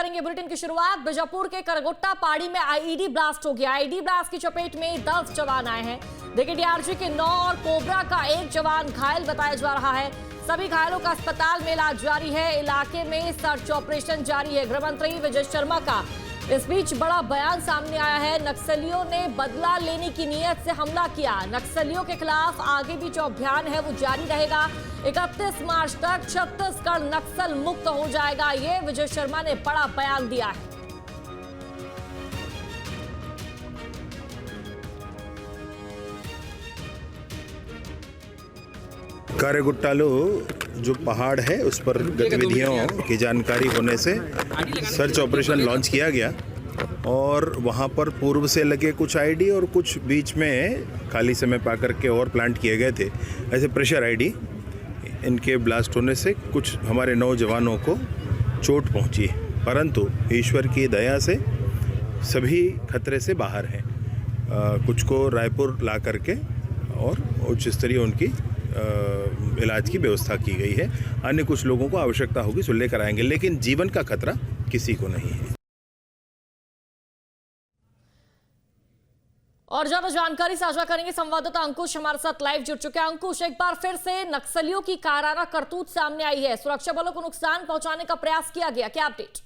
करेंगे बुलेटिन की शुरुआत। बीजापुर के करगुट्टा पहाड़ी में आईईडी ब्लास्ट हो गया। आईईडी ब्लास्ट की चपेट में 10 जवान आए हैं। देखिए, डीआरजी के 9 और कोबरा का 1 जवान घायल बताया जा रहा है। सभी घायलों का अस्पताल में इलाज जारी है। इलाके में सर्च ऑपरेशन जारी है। गृह मंत्री विजय शर्मा का इस बीच बड़ा बयान सामने आया है। नक्सलियों ने बदला लेने की नीयत से हमला किया। नक्सलियों के खिलाफ आगे भी जो अभियान है वो जारी रहेगा। 31 मार्च तक छत्तीसगढ़ नक्सल मुक्त हो जाएगा, ये विजय शर्मा ने बड़ा बयान दिया है। कारेगुट्टालो जो पहाड़ है उस पर गतिविधियों की जानकारी होने से सर्च ऑपरेशन लॉन्च किया गया और वहाँ पर पूर्व से लगे कुछ आईडी और कुछ बीच में खाली समय पा करके और प्लांट किए गए थे। ऐसे प्रेशर आईडी इनके ब्लास्ट होने से कुछ हमारे 9 जवानों को चोट पहुँची, परंतु ईश्वर की दया से सभी खतरे से बाहर हैं। कुछ को रायपुर ला करके और उच्च स्तरीय उनकी इलाज की व्यवस्था की गई है। अन्य कुछ लोगों को आवश्यकता होगी सो लेकर आएंगे, लेकिन जीवन का खतरा किसी को नहीं है। और ज्यादा जानकारी साझा करेंगे संवाददाता अंकुश हमारे साथ लाइव जुड़ चुके हैं। अंकुश, एक बार फिर से नक्सलियों की काराना करतूत सामने आई है। सुरक्षा बलों को नुकसान पहुंचाने का प्रयास किया गया, क्या अपडेट?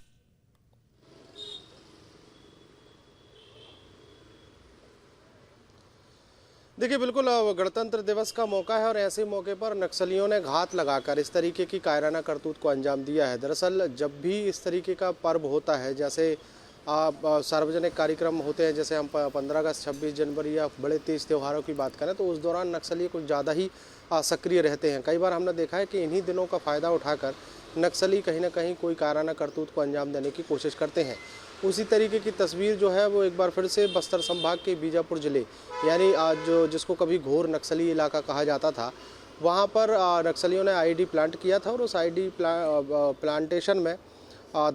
देखिए, बिल्कुल गणतंत्र दिवस का मौका है और ऐसे मौके पर नक्सलियों ने घात लगाकर इस तरीके की कायराना करतूत को अंजाम दिया है। दरअसल जब भी इस तरीके का पर्व होता है, जैसे सार्वजनिक कार्यक्रम होते हैं, जैसे हम 15 अगस्त 26 जनवरी या बड़े तेज त्योहारों की बात करें, तो उस दौरान नक्सली कुछ ज़्यादा ही सक्रिय रहते हैं। कई बार हमने देखा है कि इन्हीं दिनों का फ़ायदा उठाकर नक्सली कहीं ना कहीं कोई कायराना करतूत को अंजाम देने की कोशिश करते हैं। उसी तरीके की तस्वीर जो है वो एक बार फिर से बस्तर संभाग के बीजापुर जिले, यानी जो जिसको कभी घोर नक्सली इलाका कहा जाता था, वहाँ पर नक्सलियों ने आईईडी प्लांट किया था और उस प्लांटेशन में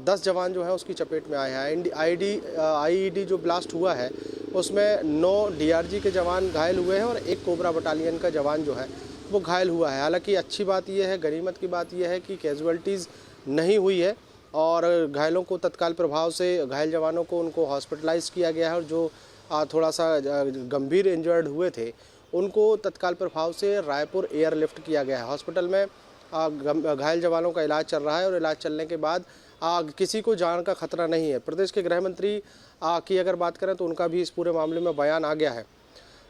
10 जवान जो है उसकी चपेट में आए हैं। आईईडी जो ब्लास्ट हुआ है उसमें 9 डीआरजी के जवान घायल हुए हैं और 1 कोबरा बटालियन का जवान जो है वो घायल हुआ है। हालांकि अच्छी बात यह है, गनीमत की बात यह है कि कैजुअल्टीज़ नहीं हुई है और घायलों को तत्काल प्रभाव से, घायल जवानों को उनको हॉस्पिटलाइज किया गया है और जो थोड़ा सा गंभीर इंजर्ड हुए थे उनको तत्काल प्रभाव से रायपुर एयरलिफ्ट किया गया है। हॉस्पिटल में घायल जवानों का इलाज चल रहा है और इलाज चलने के बाद किसी को जान का खतरा नहीं है। प्रदेश के गृह मंत्री की अगर बात करें तो उनका भी इस पूरे मामले में बयान आ गया है।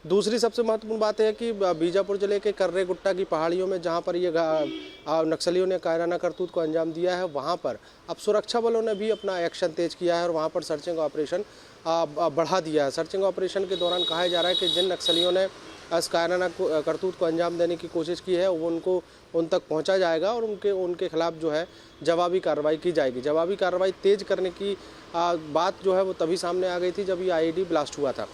दूसरी सबसे महत्वपूर्ण बात है कि बीजापुर जिले के कर्रेगुट्टा की पहाड़ियों में जहां पर ये नक्सलियों ने कायराना करतूत को अंजाम दिया है, वहां पर अब सुरक्षा बलों ने भी अपना एक्शन तेज किया है और वहां पर सर्चिंग ऑपरेशन बढ़ा दिया है। सर्चिंग ऑपरेशन के दौरान कहा जा रहा है कि जिन नक्सलियों ने इस कायराना करतूत को अंजाम देने की कोशिश की है वो उन तक पहुंचा जाएगा और उनके खिलाफ जो है जवाबी कार्रवाई की जाएगी। जवाबी कार्रवाई तेज करने की बात जो है वो तभी सामने आ गई थी जब ये आईईडी ब्लास्ट हुआ था।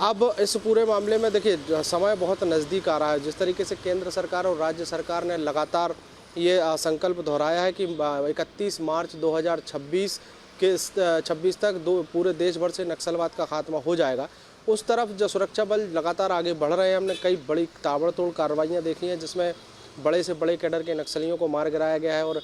अब इस पूरे मामले में देखिए, समय बहुत नज़दीक आ रहा है। जिस तरीके से केंद्र सरकार और राज्य सरकार ने लगातार ये संकल्प दोहराया है कि 31 मार्च 2026 तक पूरे देश भर से नक्सलवाद का खात्मा हो जाएगा, उस तरफ जो सुरक्षा बल लगातार आगे बढ़ रहे हैं। हमने कई बड़ी ताबड़तोड़ कार्रवाइयाँ देखी हैं जिसमें बड़े से बड़े कैडर के नक्सलियों को मार गिराया गया है और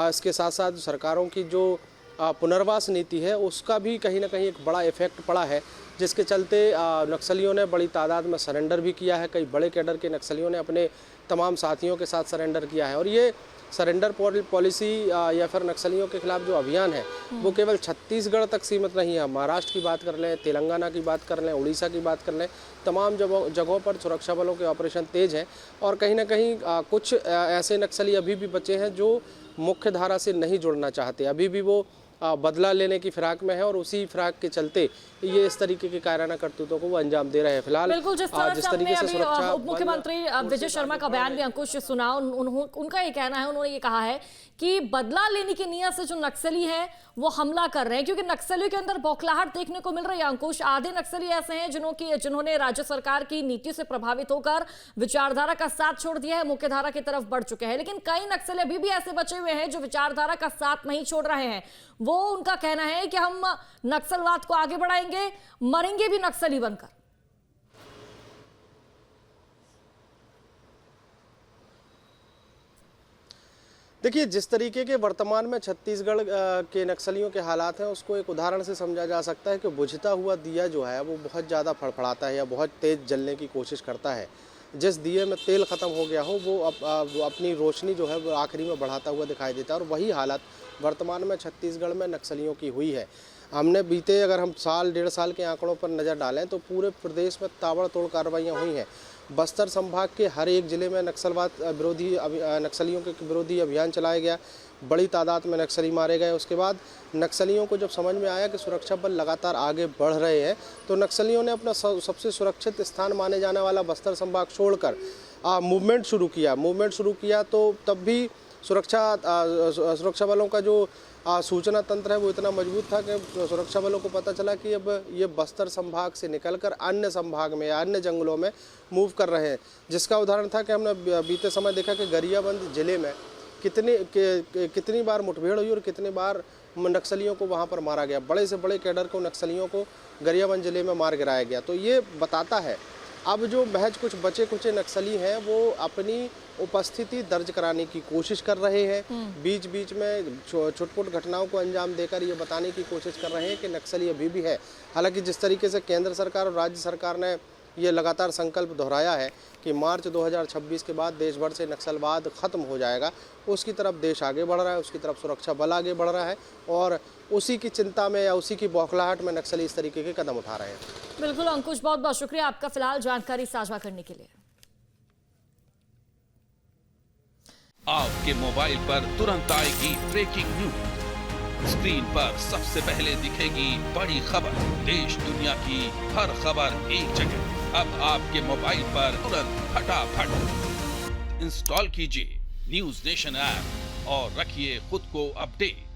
इसके साथ साथ सरकारों की जो पुनर्वास नीति है उसका भी कहीं ना कहीं एक बड़ा इफेक्ट पड़ा है, जिसके चलते नक्सलियों ने बड़ी तादाद में सरेंडर भी किया है। कई बड़े कैडर के नक्सलियों ने अपने तमाम साथियों के साथ सरेंडर किया है और ये सरेंडर पॉलिसी या फिर नक्सलियों के खिलाफ जो अभियान है वो केवल छत्तीसगढ़ तक सीमित नहीं है। महाराष्ट्र की बात कर लें, तेलंगाना की बात कर लें, उड़ीसा की बात कर लें, तमाम जगहों पर सुरक्षा बलों के ऑपरेशन तेज हैं और कहीं ना कहीं कुछ ऐसे नक्सली अभी भी बचे हैं जो मुख्य धारा से नहीं जुड़ना चाहते। अभी भी वो बदला लेने की फिराक में है और उसी फिराक के चलते ये इस तरीके के कायराना करतूतों को वो अंजाम दे रहे हैं। फिलहाल बिल्कुल, जिस तरीके से सुरक्षा उप मुख्यमंत्री विजय शर्मा का बयान भी अंकुश सुना, उनका ये कहना है, उन्होंने ये कहा है कि बदला लेने की नीयत से जो नक्सली हैं वो हमला कर रहे हैं, क्योंकि नक्सलियों के अंदर बौखलाहट देखने को मिल रही है। अंकुश, आधे नक्सली ऐसे हैं जिन्होंने राज्य सरकार की नीति से प्रभावित होकर विचारधारा का साथ छोड़ दिया है, मुख्य धारा की तरफ बढ़ चुके हैं, लेकिन कई नक्सली अभी भी ऐसे बचे हुए हैं जो विचारधारा का साथ नहीं छोड़ रहे हैं। वो उनका कहना है कि हम नक्सलवाद को आगे बढ़ाएंगे, मरेंगे भी नक्सली बनकर। देखिए, जिस तरीके के वर्तमान में छत्तीसगढ़ के नक्सलियों के हालात हैं, उसको एक उदाहरण से समझा जा सकता है कि बुझता हुआ दिया जो है वो बहुत ज़्यादा फड़फड़ाता है या बहुत तेज़ जलने की कोशिश करता है। जिस दिए में तेल ख़त्म हो गया हो वो अपनी रोशनी जो है वो आखिरी में बढ़ाता हुआ दिखाई देता है, और वही हालत वर्तमान में छत्तीसगढ़ में नक्सलियों की हुई है। हमने बीते अगर हम साल डेढ़ साल के आंकड़ों पर नज़र डालें तो पूरे प्रदेश में ताबड़तोड़ कार्रवाइयाँ हुई हैं। बस्तर संभाग के हर एक ज़िले में नक्सलियों के विरोधी अभियान चलाया गया। बड़ी तादाद में नक्सली मारे गए। उसके बाद नक्सलियों को जब समझ में आया कि सुरक्षा बल लगातार आगे बढ़ रहे हैं, तो नक्सलियों ने अपना सबसे सुरक्षित स्थान माने जाने वाला बस्तर संभाग छोड़कर मूवमेंट शुरू किया। तो तब भी सुरक्षा बलों का जो सूचना तंत्र है वो इतना मजबूत था कि सुरक्षा बलों को पता चला कि अब ये बस्तर संभाग से निकलकर अन्य संभाग में या अन्य जंगलों में मूव कर रहे हैं। जिसका उदाहरण था कि हमने बीते समय देखा कि गरियाबंद जिले में कितनी बार मुठभेड़ हुई और कितनी बार नक्सलियों को वहाँ पर मारा गया। बड़े से बड़े कैडर को नक्सलियों को गरियाबंद जिले में मार गिराया गया। तो ये बताता है अब जो महज कुछ बचे कुचे नक्सली हैं वो अपनी उपस्थिति दर्ज कराने की कोशिश कर रहे हैं। बीच बीच में छुटपुट घटनाओं को अंजाम देकर ये बताने की कोशिश कर रहे हैं कि नक्सली अभी भी है। हालांकि जिस तरीके से केंद्र सरकार और राज्य सरकार ने ये लगातार संकल्प दोहराया है कि मार्च 2026 के बाद देश भर से नक्सलवाद खत्म हो जाएगा, उसकी तरफ देश आगे बढ़ रहा है, उसकी तरफ सुरक्षा बल आगे बढ़ रहा है, और उसी की चिंता में या उसी की बौखलाहट में नक्सली इस तरीके के कदम उठा रहे हैं। बिल्कुल अंकुश, बहुत बहुत शुक्रिया आपका फिलहाल जानकारी साझा करने के लिए। आपके मोबाइल पर तुरंत आएगी ब्रेकिंग न्यूज। स्क्रीन पर सबसे पहले दिखेगी बड़ी खबर। देश दुनिया की हर खबर एक जगह। अब आपके मोबाइल पर तुरंत फटाफट इंस्टॉल कीजिए न्यूज़ नेशन ऐप और रखिए खुद को अपडेट।